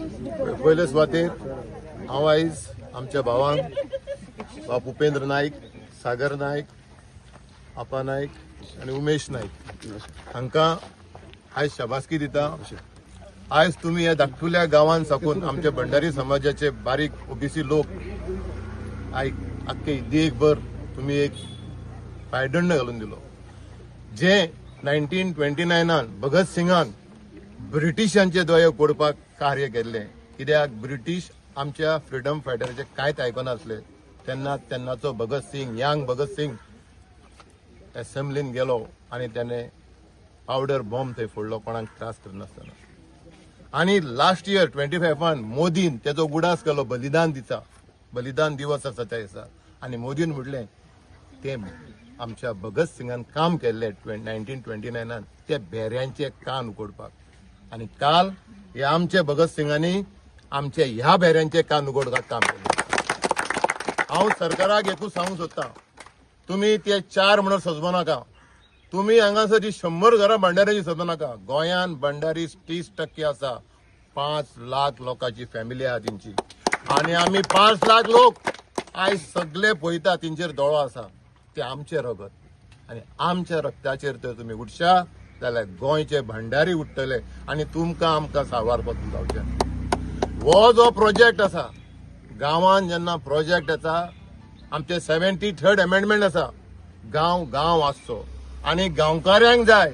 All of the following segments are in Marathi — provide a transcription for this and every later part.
पयले सुवातेर हांव आयज आमच्या भावांक बाप उपेंद्र नाईक, सागर नाईक, आपा नाईक आणि उमेश नाईक हांकां आयज शाबासकी दिता. आयज तुम्ही ह्या धाकटुल्या गांवांत साकून आमच्या भंडारी समाजाचे बारीक ओबीसी लोक आख्खे देशभर तुम्ही एक पायदंड घालून दिलो. जे 1929 भगत सिंगान ब्रिटिशांचे दोळे कोडपाक कार्य केल्ले. कित्याक ब्रिटीश आमच्या फ्रीडम फायटराचे कांयच आयकनासले. तेन्नाचो भगत सिंग, यंग भगत सिंग असेंब्लीन गेलो आणि त्याने पावडर बॉम्ब थंय फोडलो कोणाक त्रास करनासतना. आणि लास्ट इयर 25 मोदीन त्याचो उगडास केलो बलिदान दिवस आसा त्या दिसा. आणि मोदीन म्हटलें ते आमच्या भगत सिंगान काम केल्ले 1929 त्या बेऱ्यांचे कान उगडपाक. आणि काल हे आमचे भगत सिंगांनी आमचे ह्या बेऱ्यांचे कान उगडपाक काम केले. हांव सरकाराक एकूच सांगूंक सोदतां, तुम्ही ते 4 म्हणून सजवू नाका. तुम्ही हांगासर 100 घरां भंडाऱ्याची सजवू नाका. गोंयांत भंडारी 30% आसा. 5 लाख लोकांची फॅमिली आहा तेंची. आणि आम्ही 5 लाख लोक आयज सगळे पळयता तेंचेर दोळो आसा. ते आमचे रगत आणि आमच्या रक्ताचेर तर तुम्ही उठशा जाल्यार गोंयचे भंडारी उठतले आणि तुमकां आमकां सावार पसून जावचें. हो जो प्रोजेक्ट आसा गांवांत जेन्ना प्रोजेक्ट येता आमचे 73rd अमेंडमेंट आसा. गांव आसचो आणि गांवकाऱ्यांक जाय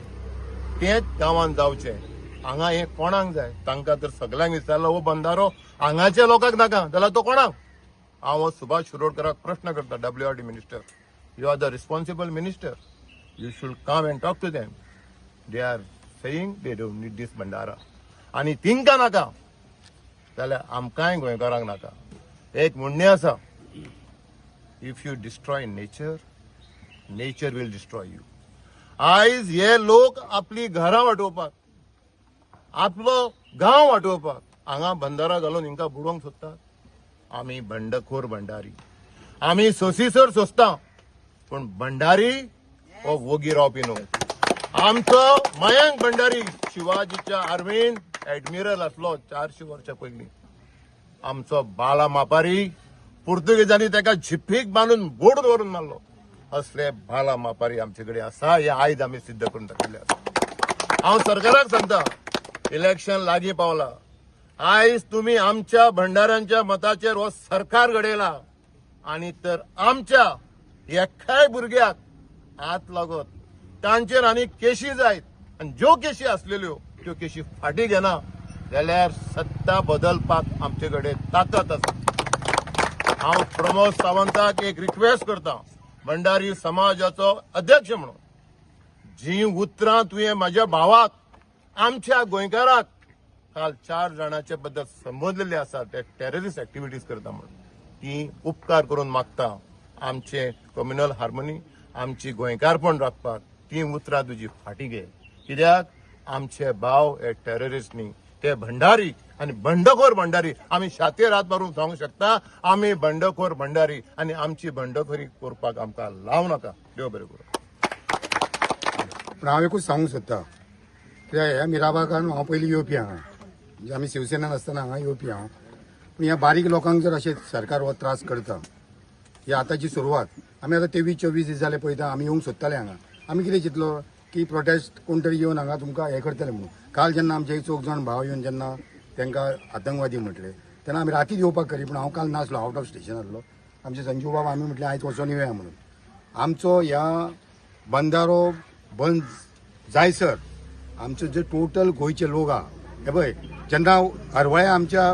तेच गांवांत जावचें. हांगा हे कोणाक जाय? तांकां तर सगळ्यांक विचारलो हो बंधारो हांगाच्या लोकांक नाका जाल्यार तो कोणाक? हांव सुभाष शिरोडकराक प्रश्न करता, WRD minister. You are the responsible minister. You should come and talk to them. They are saying they don't need this bandara. आणि तिंका नाका जाल्यार आमकांय गोंयकारांक नाका. एक म्हणणें आसा, if you destroy nature, nature will destroy you. आयज हे लोक आपली घरां वाटोवपाक, आपलो गांव वाटोवपाक हांगा बंधारा घालून हिंका बुडोवंक सोदतात. आमी बंडखोर भंडारी, आमी सोंसीसर सोंसता, पण भंडारी हो वोगी रावपी न्हू. आमचो मयंक भंडारी शिवाजीच्या आर्मीन एडमिरल आसलो 400 वर्सां पयलीं. आमचो बाला मापारी पुर्तुगेजांनी ताका झिप्पीक बांदून बोट दवरून मारलो. असले बाला मापारी आमचे कडेन आसा. हे आयज आमी सिद्ध करून दाखयले आसा. हांव सरकाराक सांगता, इलेक्शन लागीं पावला. आयज तुम्ही आमच्या भंडाऱ्यांच्या मताचेर हो सरकार घडयला आणि तर आमच्या एकाय भुरग्याक हात लागत तांचेर आनी केशी जायत आणि ज्यो केशी आसलेल्यो त्यो केशी फाटी घेना जाल्यार सत्ता बदलपाक आमचे कडेन ताकद आसा. हांव प्रमोद सावंताक एक रिक्वेस्ट करता, भंडारी समाजाचो अध्यक्ष म्हणून, जी उतरां तुवें म्हाज्या भावाक, आमच्या गोंयकाराक काल 4 जाणांचे बद्दल संबोधलेले आसा ते टेररिस्ट ऍक्टिव्हिटीज करता म्हणून, ती उपकार करून मागता आमचे कम्युनल हार्मोनी, आमची गोंयकारपण राखपाक ती उतरां तुजी फाटी घे. कित्याक आमचे भाव हे टेररिस्ट न्ही, ते भंडारी आणि बंडखोर भंडारी. आमी छातयेर हात मारून सांगूंक शकता, आमी बंडखोर भंडारी आणि आमची बंडखोरी करपाक आमकां लाव नाका. देव बरें करूं. पूण हांव एकूच सांगूंक सोदतां, ह्या मिराबागान हांव पयलीं येवपी हांगा, म्हणजे आमी शिवसेनेन आसतना हांगा येवपी हांव. पूण ह्या बारीक लोकांक जर अशें सरकार हो त्रास करता, ही आतांची सुरवात. आमी आतां 23-24 दीस जाले पळयता, आमी येवंक सोदताले हांगा. आमी कितें चिंतलो की प्रोटेस्ट कोण तरी येवन हांगा तुमकां हें करतले म्हणून. काल जेन्ना आमचे 4 जाण भाव येवन जेन्ना तांकां आतंकवादी म्हटले तेन्ना आमी रातीच येवपाक करी, पूण हांव काल नासलो, आउट ऑफ स्टेशन आसलो. आमचे संजीव बाबा आमी म्हटलें आयज वचून येवया म्हणून. आमचो ह्या बंधारो बंद जायसर आमचो जे टोटल गोंयचे लोक आहा हे पळय, जेन्ना हरवळ्या आमच्या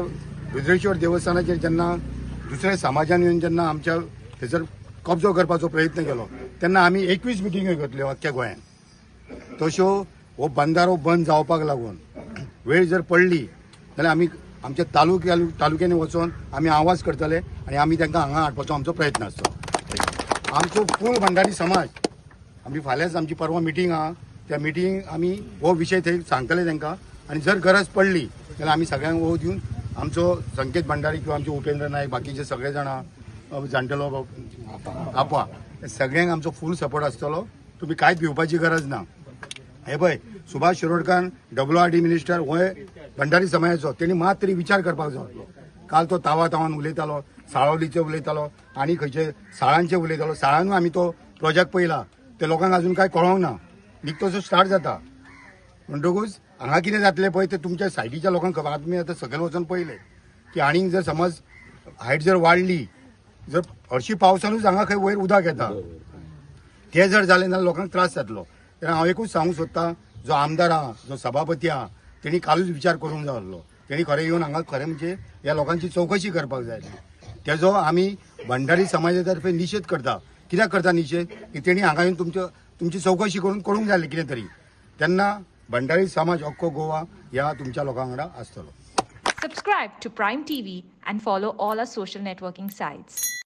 रुद्रेश्वर देवस्थानाचेर जेन्ना दुसऱ्या समाजान येवन जेन्ना आमच्या थंयसर कब्जो करपाचो प्रयत्न केलो तेन्ना आमी 21 मिटिंग्यो घेतल्यो अख्ख्या गोंयांत. तश्यो हो बंधारो बंद जावपाक लागून वेळ जर पडली जाल्यार आमी आमच्या तालुक्यांनी वचून आमी आवाज करतले आणि आमी तांकां हांगा हाडपाचो आमचो प्रयत्न आसतो. आमचो फूल भंडारी समाज, आमी फाल्यांच आमची परवा मिटींग आहा, त्या मिटींग आमी हो विशय थंय सांगतले तांकां. आणि जर गरज पडली जाल्यार आमी सगळ्यांक वो दिवन आमचो संकेत भंडारी किंवा आमचे उपेंद्र नायक, बाकीचे सगळे जाणां, जाणटेलो आपा, सगळ्यांक आमचो फूल सपोर्ट आसतलो. तुम्ही कांयच भिवपाची गरज ना. हे पळय सुभाष शिरोडकार WRD मिनिस्टर होय भंडारी समाजाचो तेणी मात तरी विचार करपाक जाय काल तो तावान उलयतालो साळवलीचे उलयतालो आनी खंयचे साळांचे उलयतालो साळांनूय आमी तो प्रोजेक्ट पळयला ते लोकांक अजून काय कळोंक ना निकतोसो स्टार्ट जाता म्हणटकूच हांगा कितें जातलें पळय ते तुमच्या सायडीच्या लोकांक खबर आमी आतां सकयल वचून पळयलें की आनीक जर समज हायट जर वाडली जर हरशी पावसानूच हांगा खंय वयर उदक येता ते जर जालें जाल्यार लोकांक त्रास जातलो तर हांव एकूच सांगूंक सोदतां जो आमदार आहा जो सभापती आहा तेणी कालूच विचार करूंक जाय आसलो तेणी खरें येवन हांगा खरें म्हणजे ह्या लोकांची चवकशी करपाक जाय तेजो आमी भंडारी समाजा तर्फे निशेध करता कित्याक करता निशेध की तेणी हांगा येवन तुमची चवकशी करून करूंक जाय कितें तरी तेन्ना भंडारी समाज अख्खो गोवा ह्या तुमच्या लोकां वांगडा आसतलो. Subscribe to Prime TV and follow all our social networking sites.